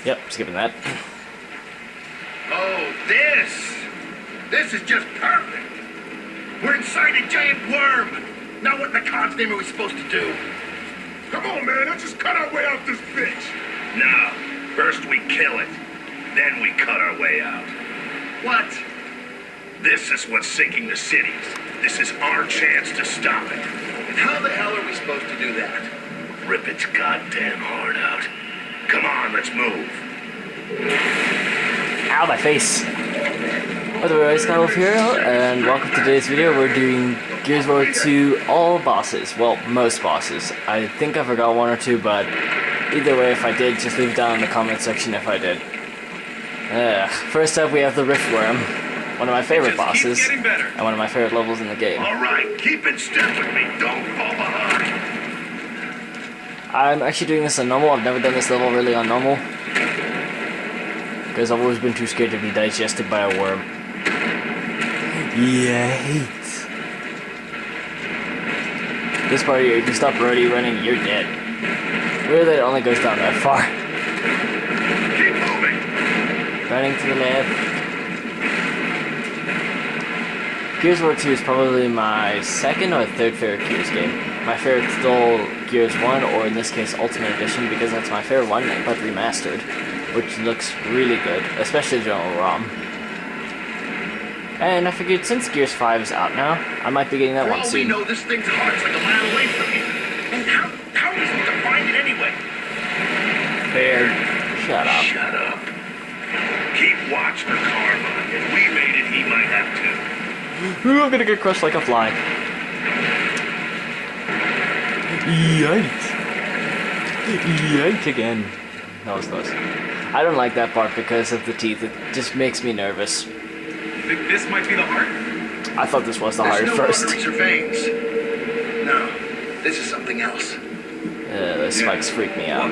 Yep, skipping that. Oh, this is just perfect. We're inside a giant worm. Now what in the God's name are we supposed to do? Come on, man, let's just cut our way out this bitch. No. First we kill it. Then we cut our way out. What? This is what's sinking the cities. This is our chance to stop it. And how the hell are we supposed to do that? Rip its goddamn heart out. Come on, let's move. Ow, my face! By the way, it's Skywolf here, and welcome to today's video. We're doing Gears of War 2 all bosses. Well, most bosses. I think I forgot one or two, but either way, if I did, just leave it down in the comment section if I did. First up, we have the Riftworm, one of my favorite bosses, and one of my favorite levels in the game. Alright, keep in step with me, don't fall behind. I'm actually doing this on normal. I've never done this level really on normal, because I've always been too scared to be digested by a worm. Yikes. This part here, if you stop already running, you're dead. Really, it only goes down that far. Keep moving. Running to the left. Gears of War 2 is probably my second or third favorite Gears game. My favorite is still Gears 1, or in this case Ultimate Edition, because that's my favorite one, but remastered, which looks really good, especially General ROM. And I figured since Gears 5 is out now, I might be getting that one soon. We know this thing's heart's like a mile away from you. And how are we supposed to find it anyway? Fair. Shut up. Shut up. Keep watch for Karma. If we made it, he might have to. Ooh, I'm gonna get crushed like a fly. Yikes. Yikes again. That was close. I don't like that part because of the teeth. It just makes me nervous. You think this might be the heart? I thought this was the heart at first. Arteries or veins. No, this is something else. The spikes freak me out.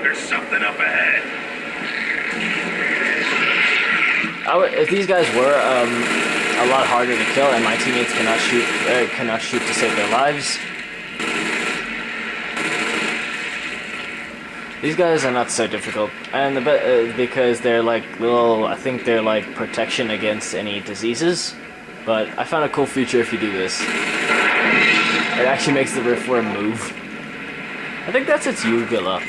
There's something up ahead. If these guys were a lot harder to kill, and my teammates cannot shoot to save their lives, these guys are not so difficult, and because they're like little, I think they're like protection against any diseases. But I found a cool feature if you do this. It actually makes the Riftworm move. I think that's its uvula.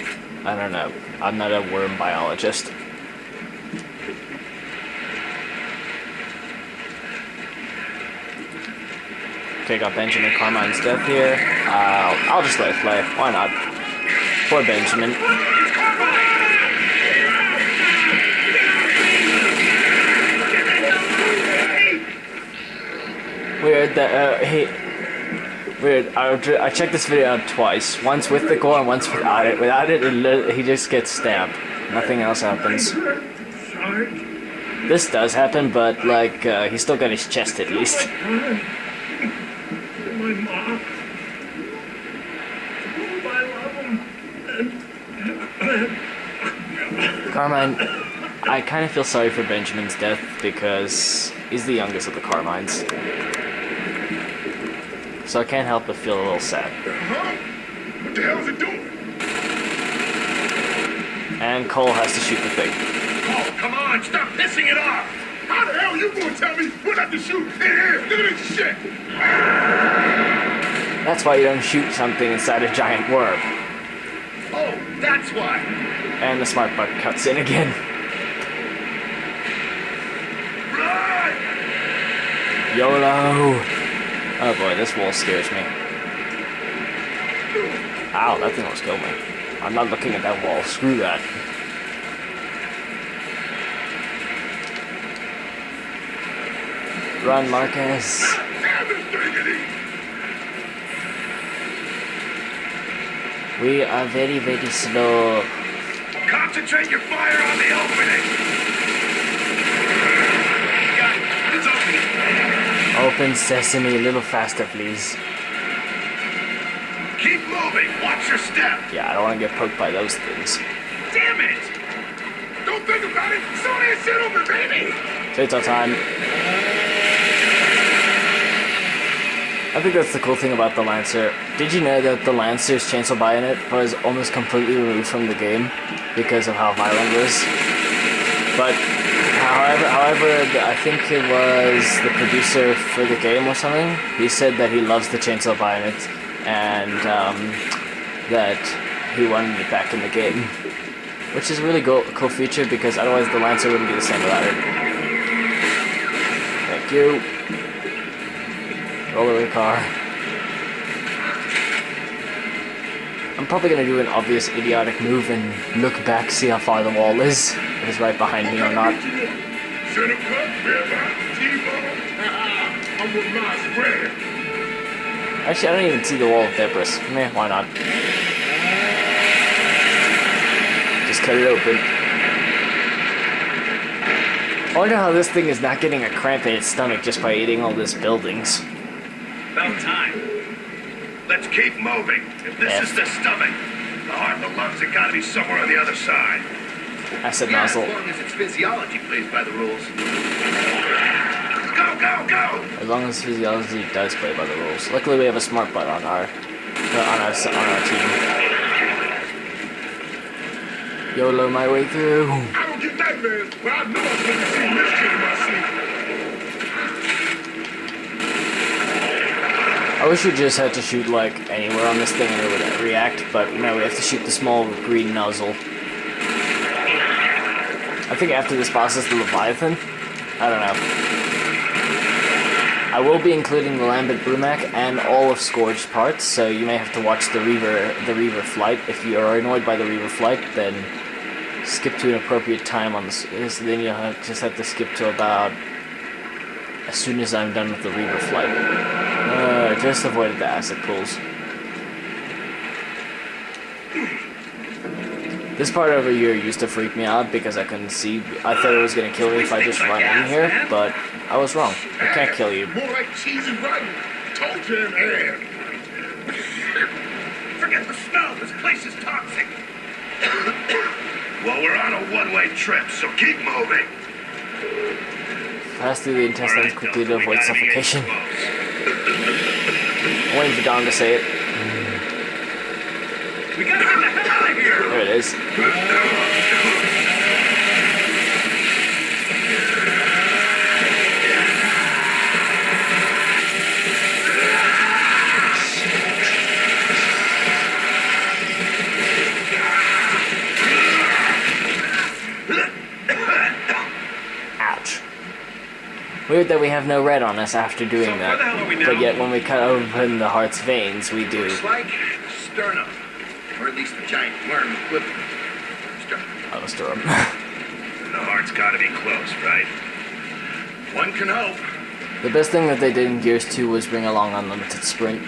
I don't know. I'm not a worm biologist. Okay, got Benjamin Carmine's death here. I'll just let it play. Why not? Poor Benjamin. Weird that, weird. I checked this video out twice. Once with the core and once without it. Without it, he just gets stabbed. Nothing else happens. This does happen, but, like, he still got his chest at least. My mom. I love him. Carmine, I kind of feel sorry for Benjamin's death because he's the youngest of the Carmines. So I can't help but feel a little sad. What the hell is it doing? And Cole has to shoot the thing. Oh, come on, stop pissing it off. How the hell you gonna tell me what not to shoot? Here, look at this shit. That's why you don't shoot something inside a giant worm. Oh, that's why. And the smart butt cuts in again. Run! YOLO! Oh boy, this wall scares me. Ow, that thing almost killed me. I'm not looking at that wall, screw that. Run, Marcus. We are very, very slow. Concentrate your fire on the opening. It's opening. Open sesame, a little faster, please. Keep moving. Watch your step. Yeah, I don't want to get poked by those things. Damn it! Don't think about it. Saw that shit over, baby. Potato time. I think that's the cool thing about the Lancer. Did you know that the Lancer's chainsaw bayonet was almost completely removed from the game because of how violent it was? But however, I think it was the producer for the game or something. He said that he loves the chainsaw bayonet and that he wanted it back in the game, which is a really cool feature because otherwise the Lancer wouldn't be the same without it. Thank you. Roll over the car. I'm probably gonna do an obvious idiotic move and look back, see how far the wall is. If it's right behind me or not. Actually, I don't even see the wall of debris. Meh, why not? Just cut it open. I wonder how this thing is not getting a cramp in its stomach just by eating all these buildings. About time. Let's keep moving. If this is the stomach, the heart and the lungs have got to be somewhere on the other side. Acid Yeah, nozzle. as long as its physiology plays by the rules. Go, go, go! As long as physiology does play by the rules. Luckily, we have a smart butt on our team. YOLO my way through. I don't get nightmares, but I know I'm gonna see mischief in my sleep. I wish we just had to shoot like anywhere on this thing and it would react, but no, we have to shoot the small green nozzle. I think after this boss is the Leviathan. I don't know. I will be including the Lambent Brumac and all of Skorge's parts, so you may have to watch the Reaver flight. If you are annoyed by the Reaver flight, then skip to an appropriate time on this. Then you'll just have to skip to about as soon as I'm done with the Reaver flight. Just avoided the acid pools. This part over here used to freak me out because I couldn't see. I thought it was going to kill me if I just run in here, but I was wrong. It can't kill you. More like cheese and writing. Told you in air. Forget the smell. This place is toxic. Well, we're on a one-way trip, so keep moving. Pass through the intestines quickly to avoid suffocation. I'm waiting for Don to say it. We gotta get the hell out of here! There it is. Ouch. Weird that we have no red on us after doing that, but yet when we cut open the heart's veins, we do. Looks like sternum. Or at least the giant worm equivalent. Sternum. Oh, sternum. The heart's gotta be close, right? One can hope. The best thing that they did in Gears 2 was bring along Unlimited Sprint,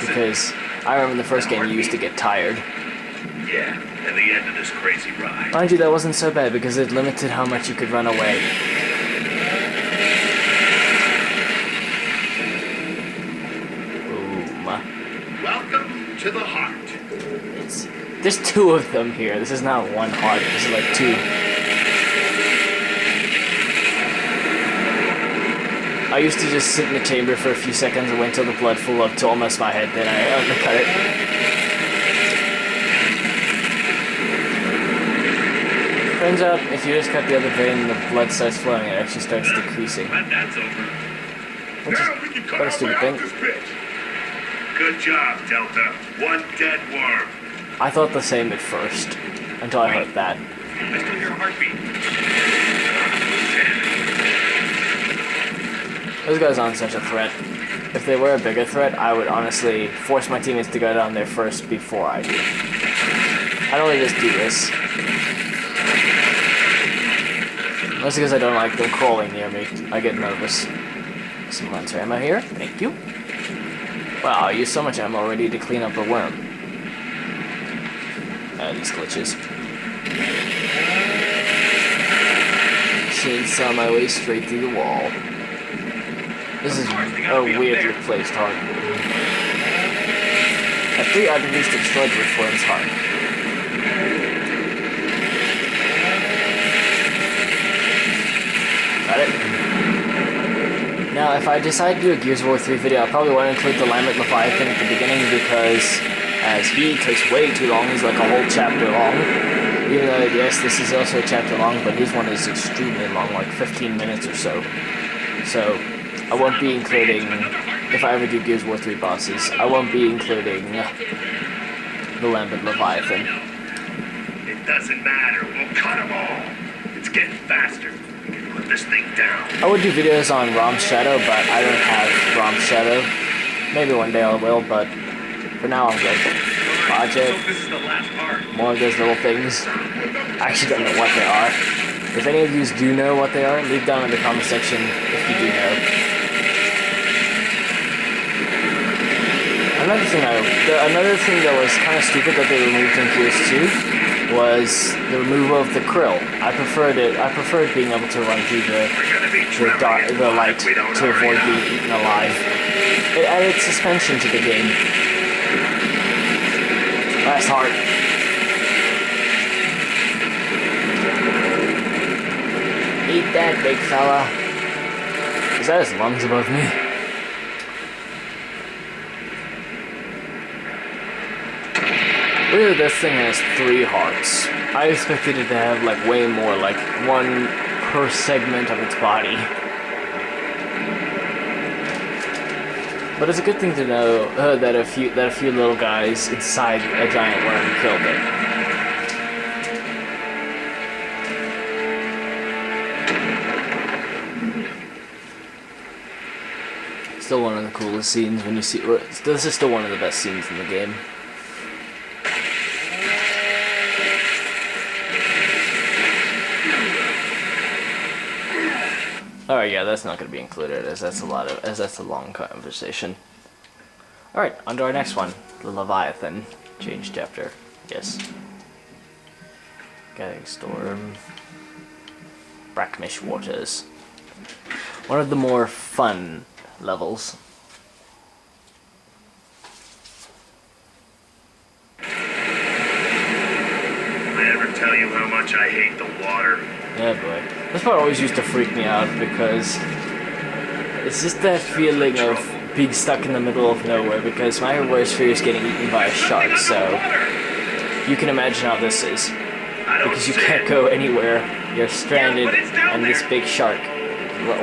because I remember in the first game you used to get tired. Yeah, and the end of this crazy ride. Mind you, that wasn't so bad because it limited how much you could run away. Welcome to the heart. There's two of them here. This is not one heart. This is like two. I used to just sit in the chamber for a few seconds and wait till the blood flew up to almost my head, then I undercut it. Turns out, if you just cut the other vein and the blood starts flowing, it actually starts decreasing. Glad that's over. Which Now we is can cut quite a our way stupid out thing. this bitch. Good job, Delta. One dead worm. I thought the same at first, until I heard that. I still hear a heartbeat. Those guys aren't such a threat. If they were a bigger threat, I would honestly force my teammates to go down there first before I do. I don't really just do this. Mostly because I don't like them crawling near me. I get nervous. Some Lancer ammo here. Thank you. Wow, I used so much ammo already to clean up a worm. These glitches. Chainsaw my way straight through the wall. This is a weirdly placed heart. At 3 items destroyed with Worm's heart. Got it? Now Now, if I decide to do a Gears of War 3 video, I probably want to include the Lambent Leviathan at the beginning because as he takes way too long, he's like a whole chapter long. Even though, yes, this is also a chapter long, but his one is extremely long, like 15 minutes or so. So, I won't be including, if I ever do Gears of War 3 bosses, I won't be including the Lambent Leviathan. It doesn't matter. We'll cut them all. It's getting faster. We can put this thing down. I would do videos on Rom's Shadow, but I don't have Rom's Shadow. Maybe one day I will, but for now I'm good. Project. This is the last part. More of those little things. I actually don't know what they are. If any of you do know what they are, leave down in the comment section if you do know. Another thing that was kind of stupid that they removed in Gears 2 was the removal of the krill. I preferred being able to run through the light to avoid being eaten alive. It added suspension to the game. Last heart. Eat that, big fella. Is that his lungs above me? Really, this thing has 3 hearts. I expected it to have like way more, like 1 per segment of its body. But it's a good thing to know that a few little guys inside a giant worm killed it. Still one of the coolest scenes when you see. This is still one of the best scenes in the game. Alright, yeah, that's not going to be included as that's a long conversation. Alright, on to our next one. The Leviathan. Change chapter. Yes. Getting Storm. Brackmish Waters. One of the more fun levels. I ever tell you how much I hate the water? Yeah, boy. This part always used to freak me out because it's just that feeling of being stuck in the middle of nowhere because my worst fear is getting eaten by a shark, so you can imagine how this is. Because you can't go anywhere, you're stranded, and this big shark,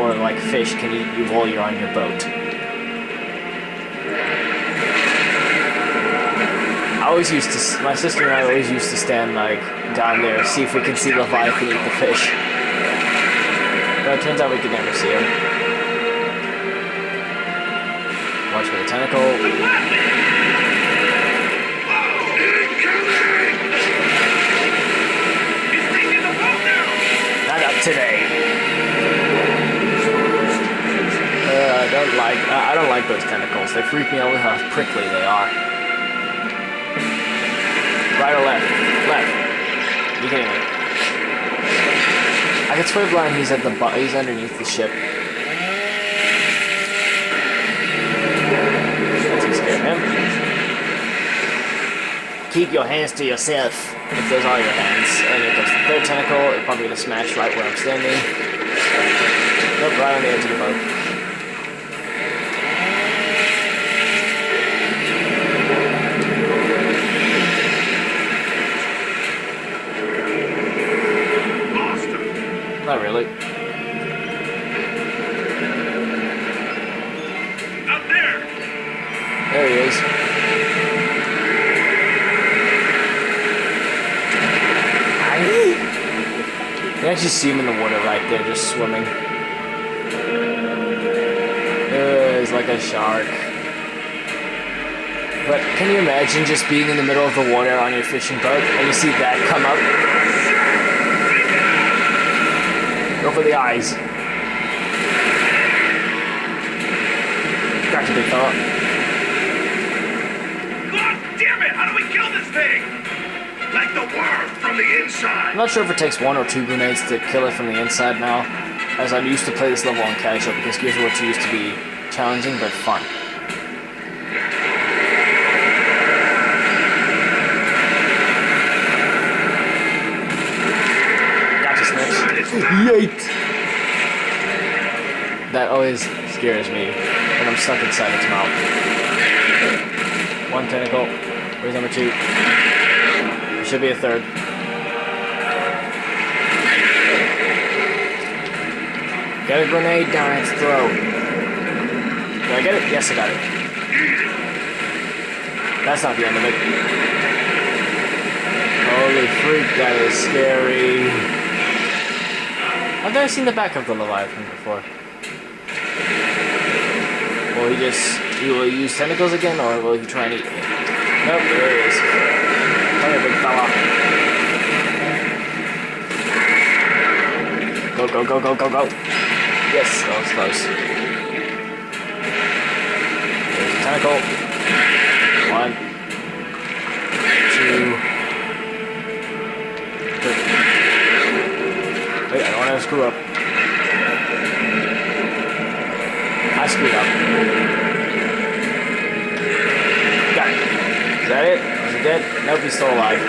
or like fish, can eat you while you're on your boat. My sister and I always used to stand like down there, see if we could see Leviathan eat the fish. But it turns out we could never see him. Watch for the tentacle. Not up today. I don't like those tentacles. They freak me out with how prickly they are. Right or left? Left. You kidding me? I can swear blind he's at the he's underneath the ship. That's too scared him. Keep your hands to yourself. If those are your hands. And it goes to the 3rd tentacle, it's probably gonna smash right where I'm standing. Nope, right on the edge of the boat. Not really. Out there! There he is. You can actually see him in the water right there, just swimming. He's like a shark. But can you imagine just being in the middle of the water on your fishing boat and you see that come up? Go for the eyes. Gotcha, big fella. God damn it! How do we kill this thing? Like the worm from the inside. I'm not sure if it takes 1 or 2 grenades to kill it from the inside now, as I used to play this level on casual because Gears of War 2 used to be challenging but fun. Gotcha, snitch. Yeet! That always scares me when I'm stuck inside its mouth. One tentacle. Where's number 2? There should be a third. Get a grenade down its throat. Did I get it? Yes, I got it. That's not the end of it. Holy freak, that is scary. I've never seen the back of the Leviathan before. Will he use tentacles again, or will he try and eat me? Nope, there he is. Come here, big fella. Go, go, go, go, go, go. Yes, that was close. There's a tentacle. 1, 2, 3. Wait, I don't want to screw up. I screwed up. Got it. Is that it? Is he dead? Nope, he's still alive.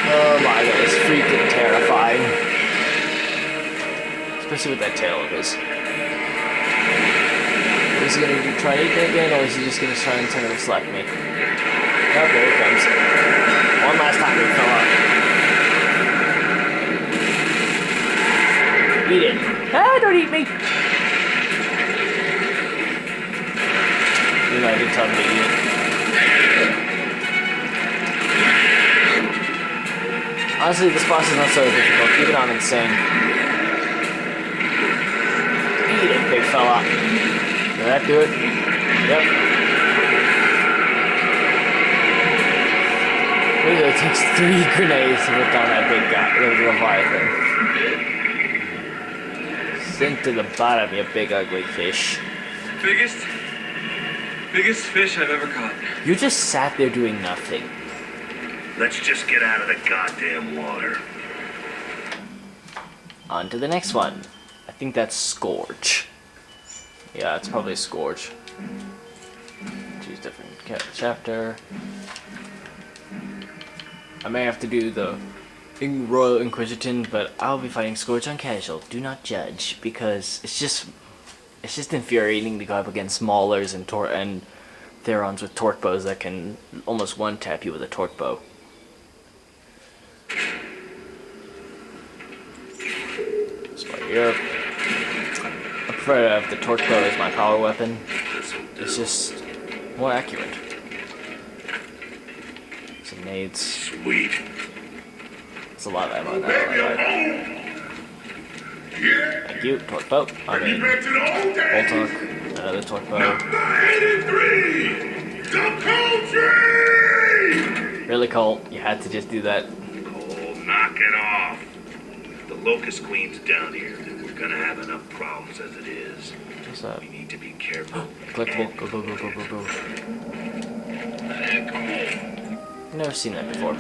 Oh my, that is freaking terrifying. Especially with that tail of his. Is he gonna try to eat me again, or is he just gonna try and try to slap me? Oh, there he comes. One last time, big fella. Eat it. Ah, don't eat me! You know, I didn't tell him to eat it. Honestly, this boss is not so difficult, even on insane. Eat it, big fella. Did that do it? Yep. It takes 3 grenades to put down that big guy, the Leviathan. Sink to the bottom, you big ugly fish. Biggest fish I've ever caught. You just sat there doing nothing. Let's just get out of the goddamn water. On to the next one. I think that's Skorge. Yeah, it's probably Skorge. Choose different chapter. I may have to do the Royal Inquisition, but I'll be fighting Skorge on casual. Do not judge, because it's just infuriating to go up against Maulers and Therons with torque bows that can almost one-tap you with a torque bow. So here, I prefer to have the torque bow as my power weapon. It's just more accurate. Some nades. Sweet. It's a lot of ammo now. Thank you, torque bow. I mean, bolt torque, another torque bow. Number 83! The country! Really, Colt? You had to just do that. Oh, knock it off. The Locust Queen's down here. We're gonna have enough problems as it is. What's that? We need to be careful. Collectible. Go, go, go, go, go, go. Never seen that before.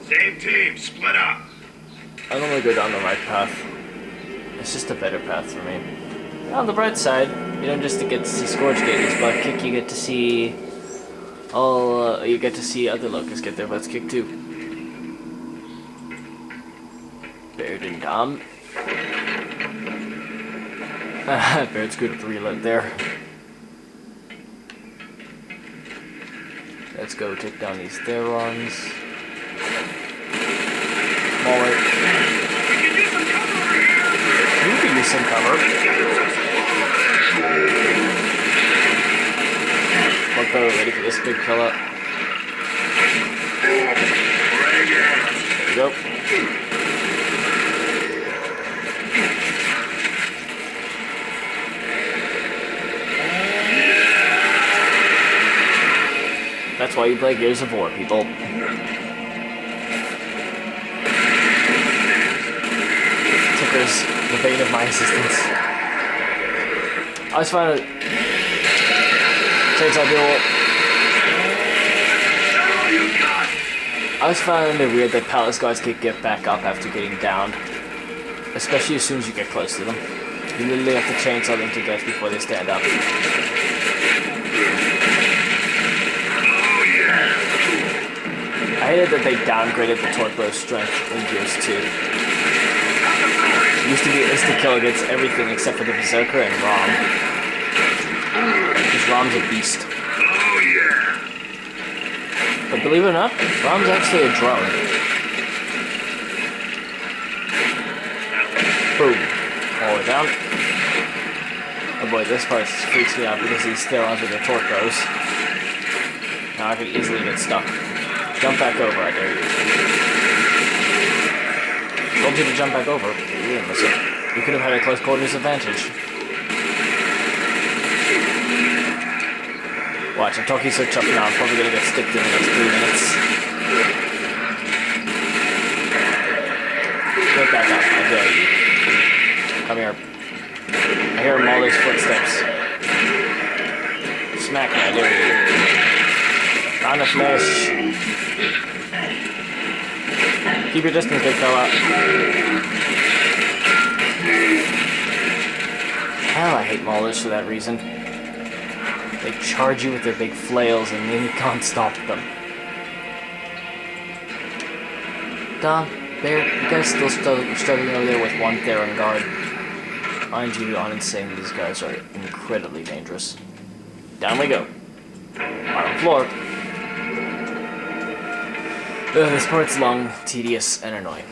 Same team, split up. I normally go down the right path. It's just a better path for me. On the bright side, you don't just get to see Skorge get his butt kicked, you get to see other locusts get their butts kicked too. Baird and Dom. Baird's good with the reload there. Let's go take down these Therons. Mauler. You can use some cover. Look, ready for this big fella. There we go. That's why you play Gears of War, people. Ticker's the bane of my existence. I always find it I always find it weird that palace guards can get back up after getting downed. Especially as soon as you get close to them. You literally have to chainsaw them to death before they stand up. I hated that they downgraded the torque bow strength in Gears 2. Used to be insta-kill against everything except for the Berserker and Rom. Because Rom's a beast. Oh, yeah. But believe it or not, Rom's actually a drone. Boom. All the way down. Oh boy, this part freaks me out because he's still under the torque bows. Now I could easily get stuck. Jump back over, I dare you. Told you to jump back over. You didn't listen. You could have had a close quarters advantage. Watch, I'm talking so tough now, I'm probably gonna get sticked in the next 3 minutes. Get back up, I dare you. Come here. I hear Molly's footsteps. Smack me, I dare you. Round of flesh. Keep your distance, big fella. Hell, I hate Maulers for that reason. They charge you with their big flails and then you can't stop them. Dom, Bear, you guys still struggling over there with one Theron guard. Mind you, on Insane, these guys are incredibly dangerous. Down we go. Bottom floor. This part's long, tedious, and annoying.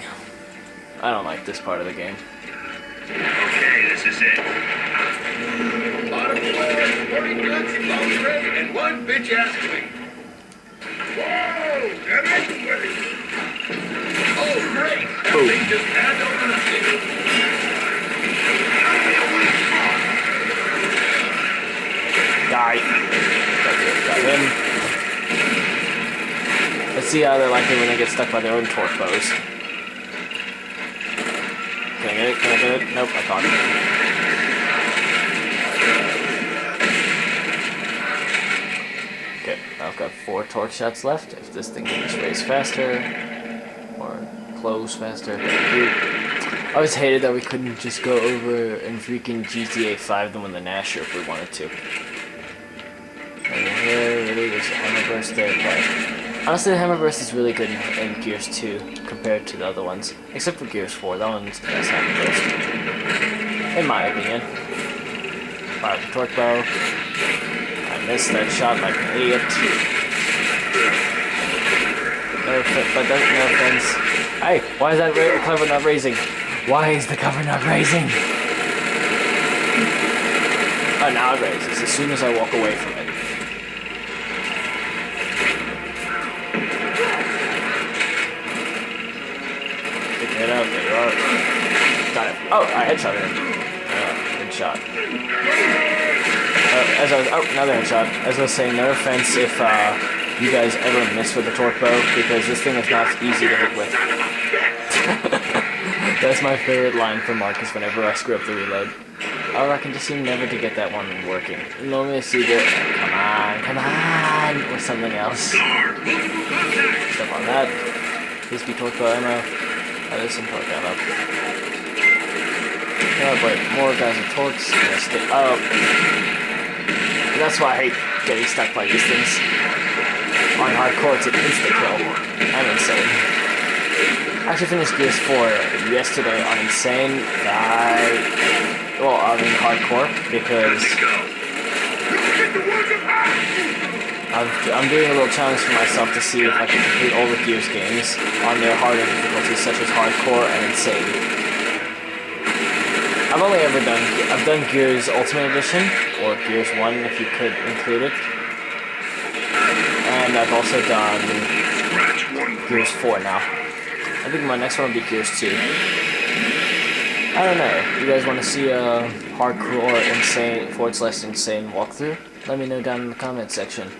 I don't like this part of the game. Okay, this is it. Bottom floor, sporting goods, lingerie, and one bitch-ass queen. Whoa! That ain't the way. Oh, great! That Boom. thing just had over nothing. Die. Got him. Let's see how they like it when they get stuck by their own torque bows. Can I get it? Can I get it? Nope, I can't. Okay, I've got 4 torque shots left. If this thing can just raise faster, or close faster. I always hated that we couldn't just go over and freaking GTA 5 them with the Nasher if we wanted to. And here, really, there's a hammer burst there, but honestly, the hammer burst is really good in Gears 2 compared to the other ones, except for Gears 4. That one's the best hammer burst, in my opinion. Fire the torque bow. I missed that shot like an idiot. No offense. Hey, why is that cover not raising? Why is the cover not raising? Oh, now it raises as soon as I walk away from it. Get out, there you are. Got it. Oh, I headshot him. Good shot. Another headshot. As I was saying, no offense if you guys ever miss with the torque bow, because this thing is not easy to hit with. That's my favorite line from Marcus whenever I screw up the reload. Oh, I can just seem never to get that one working. Normally I see the come on, or something else. Step on that. Please be torque bow ammo. Oh, there's some torque ammo. Oh, but more guys with torques. Oh. That's why I hate getting stuck by these things. On hardcore, it's an insta-kill. I'm insane. I actually finished Gears 4 yesterday on Insane. Hardcore, because I'm doing a little challenge for myself to see if I can complete all the Gears games on their harder difficulties, such as Hardcore and Insane. I've done Gears Ultimate Edition, or Gears 1 if you could include it. And I've also done Gears 4 now. I think my next one will be Gears 2. I don't know. You guys want to see a hardcore insane /insane walkthrough? Let me know down in the comment section.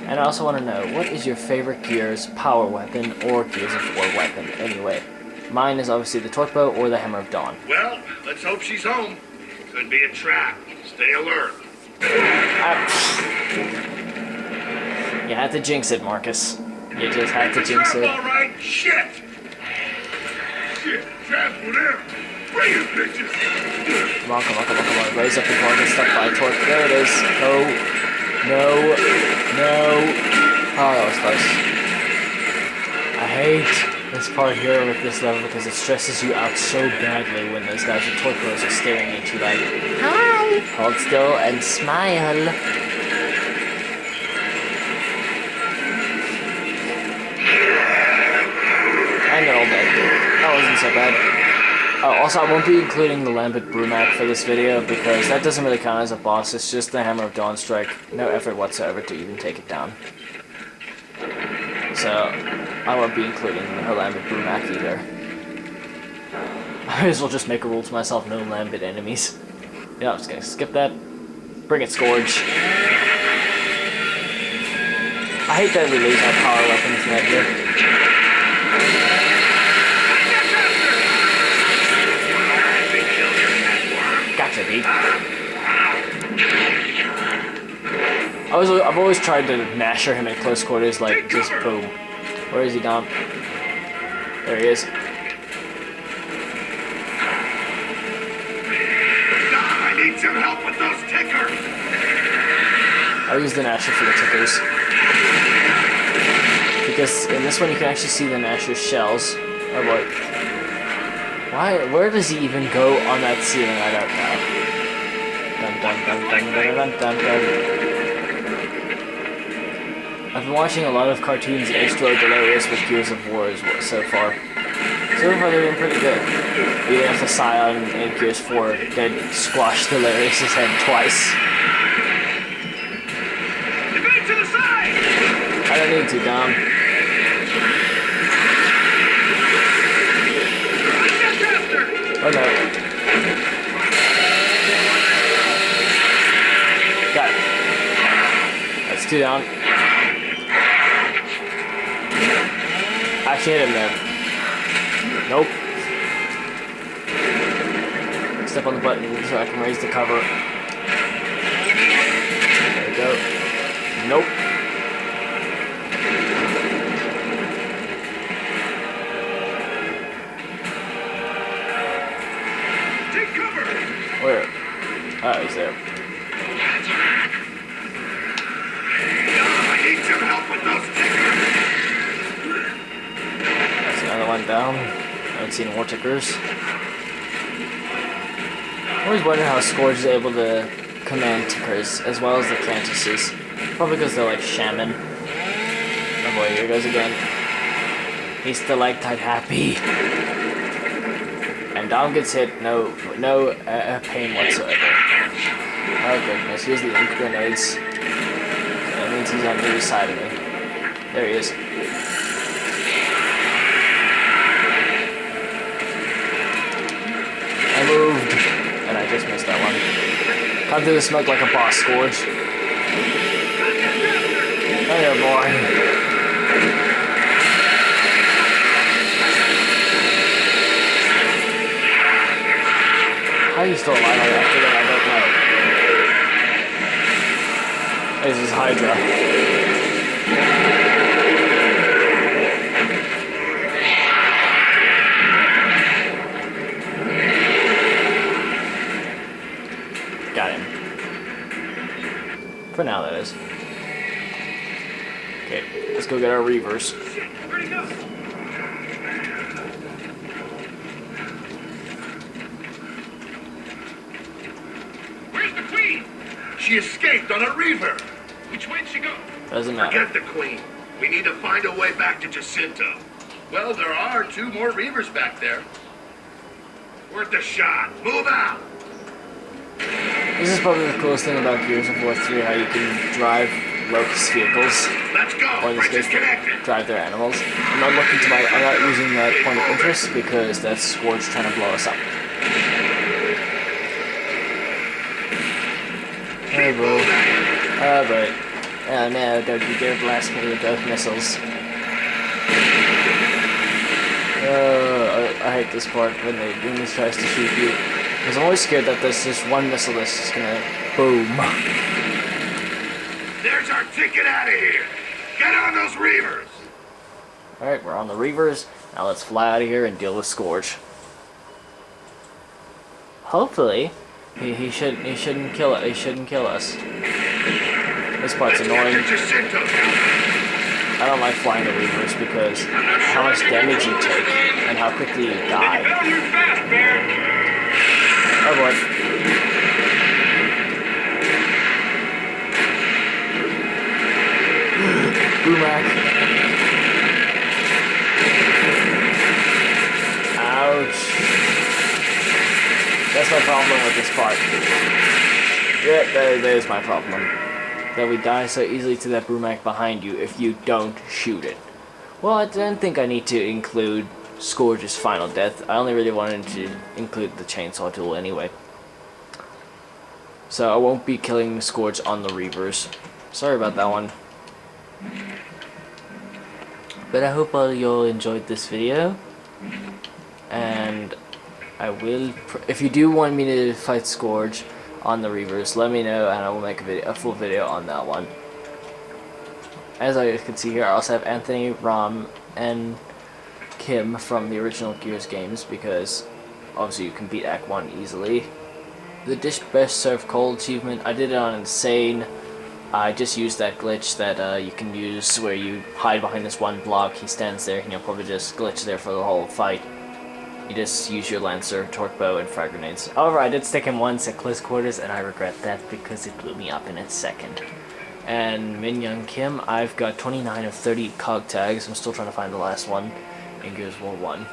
And I also want to know, what is your favorite Gears power weapon or Gears of War weapon anyway? Mine is obviously the torque bow or the Hammer of Dawn. Well, let's hope she's home. Could be a trap. Stay alert. You had to jinx it, Marcus. You just had to jinx it. All right, shit. Shit, trap for them. Bring it, bitches. Come on. Raise up before I get stuck by a torque. There it is. No. Oh, that was close. I hate this part here with this level because it stresses you out so badly when those guys with torpedoes are staring at you like, hi! Hold still and smile. And they're all dead. That wasn't so bad. Oh, also, I won't be including the Lambent Brumac for this video because that doesn't really count as a boss. It's just the Hammer of Dawn Strike. No effort whatsoever to even take it down. So, I won't be including the Lambent Brumac either. I may as well just make a rule to myself, no Lambent enemies. Yeah, I'm just gonna skip that. Bring it, Skorge. I hate that we lose our power weapons right here. Gotcha, dude. I've always tried to masher him at close quarters, like just boom. Where is he gone? There he is. I need some help with those tickers. I'll use the Gnasher for the tickers. Because in this one you can actually see the Gnasher's shells. Oh boy. Where does he even go on that ceiling? I don't know. Dun dun dun dun dun dun dun dun. I've been watching a lot of cartoons extra delerious with Gears of War so far. So far they've been pretty good. Even if the Scion in Gears 4 did squash Delerious' head twice. To the side! I don't need to, Dom. Oh no. Got it. That's 2 down. Actually hit him there. Nope. Step on the button so I can raise the cover. There we go. Nope. Take cover! Where? Oh, he's there. I need some help with those tickers. That's another one down. I haven't seen more tickers. I always wonder how Skorge is able to command tickers as well as the Cantuses. Probably because they're like shaman. Oh boy, here goes again. He's stalactite happy. And Dom gets hit, no pain whatsoever. Oh goodness, here's the ink grenades. That means he's on the other side of me. There he is. I moved, and I just missed that one. Come through the smoke like a boss, Skorge. There, boy. How are you still alive after that? I don't know. This is Hydra. Got him. For now, that is. Okay, let's go get our Reavers. Where'd he go? Where's the queen? She escaped on a reaver. Which way'd she go? Doesn't matter. Forget the queen. We need to find a way back to Jacinto. Well, there are 2 more reavers back there. Worth a shot. Move out. This is probably the coolest thing about Gears of War 3, how you can drive Locust vehicles, Let's go. or in this Bridge is case, connected. drive their animals. I'm not using that point of interest because that's Skorge trying to blow us up. Oh boy. Oh boy. Oh no, don't you dare blast me with those missiles. I hate this part when this tries to shoot you. Because I'm always scared that there's this one missile that's just gonna boom. There's our ticket out of here. Get on those reavers. Alright, we're on the Reavers. Now let's fly out of here and deal with Skorge. Hopefully, he shouldn't kill us. This part's annoying. Jacinto now. I don't like flying the reavers because how much damage you take and how quickly you die. Better move fast, Bear. Oh boy. Boomac. Ouch. That's my problem with this part. Yeah, that is my problem. That we die so easily to that Brumac behind you if you don't shoot it. Well, I didn't think I need to include Skorge's final death. I only really wanted to include the chainsaw tool anyway. So I won't be killing Skorge on the Reavers. Sorry about that one. But I hope all y'all enjoyed this video. And I will, if you do want me to fight Skorge on the Reavers, let me know and I will make a full video on that one. As I can see here, I also have Anthony, Ram, and Kim from the original Gears games because obviously you can beat Act 1 easily. The Dish Best Served Cold achievement, I did it on Insane. I just used that glitch that you can use where you hide behind this one block, he stands there and you'll probably just glitch there for the whole fight. You just use your Lancer, Torque Bow, and Frag Grenades. However, I did stick him once at close quarters, and I regret that because it blew me up in its second. And Min Young Kim, I've got 29 of 30 cog tags. I'm still trying to find the last one in Gears War 1.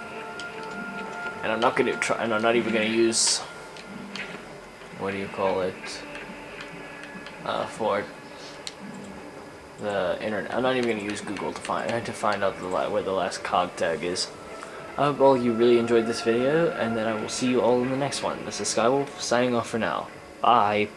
And I'm not gonna try, and I'm not even gonna use, what do you call it? For the internet. I'm not even gonna use Google to find out where the last cog tag is. I hope all you really enjoyed this video, and then I will see you all in the next one. This is Skywolf, signing off for now. Bye!